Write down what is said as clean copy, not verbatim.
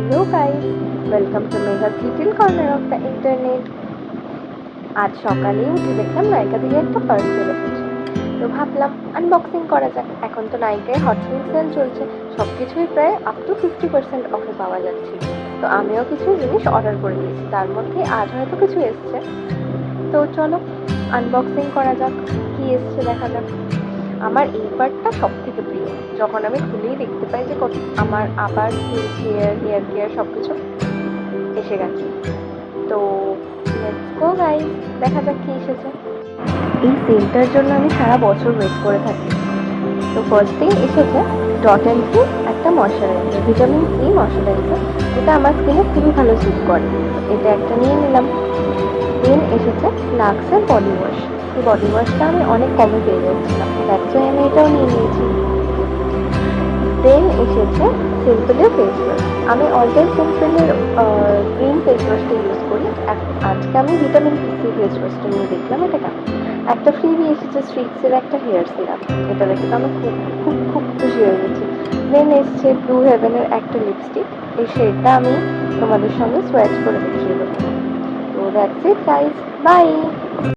Hello guys, welcome to Megha's little corner of the internet. আজ সকালে উঠে দেখলাম নায়িকা দিয়ে একটা পার্সেল এসেছে, তো ভাবলাম আনবক্সিং করা যাক। এখন তো নায়িকায় হটস্পিন সেল চলছে, সব কিছুই প্রায় আপ টু 50% অফে পাওয়া যাচ্ছে। তো আমিও কিছু জিনিস অর্ডার করে দিয়েছি, তার মধ্যে আজ হয়তো কিছু এসছে। তো চলো আনবক্সিং করা যাক, কি এসছে দেখা যাক। আমার এই পার্টটা সব থেকে প্রিয়, যখন আমি খুলেই দেখতে পাই যে আমার আবার স্কিন কেয়ার, হেয়ার কেয়ার সব কিছু এসে গেছে। তো লেটস গো গাইস, দেখা যাক কি এসেছে। এই সেলটার জন্য আমি সারা বছর ওয়েট করে থাকি। তো ফার্স্টেই এসেছে ডট অ্যান্ড কি একটা ময়শ্চারাইজার, ভিটামিন সি ময়শ্চারাইজার, যেটা আমার স্কিনে খুবই ভালো স্যুট করে। এটা একটা নিয়ে নিলাম। দেন এসেছে লাক্সের বডি ওয়াশ। এই বডি ওয়াশটা আমি অনেক কমে পেয়ে যাচ্ছিলাম, দ্যাটস ওয়াই আমি এটাও নিয়ে নিয়েছি। দেন এসেছে সিম্পলের ফেস ওয়াশ। আমি অলটাইম সিম্পলের গ্রিন ফেস ওয়াশটা ইউজ করি। আজকে আমি ভিটামিন সি ফেস ওয়াশটা নিয়ে দেখলাম এটা কেমন। একটা ফ্রিবি এসেছে স্ট্রিক্সের একটা হেয়ার সিরাম, এটা দেখে তো আমি খুব খুব খুব খুশি হয়ে গেছি। দেন এসছে ব্লু হেভেনের একটা লিপস্টিক, এই শেডটা আমি তোমাদের সঙ্গে সোয়াচ করে দেখিয়ে দেবো। তো দ্যাটস ইট গাইস, বাই।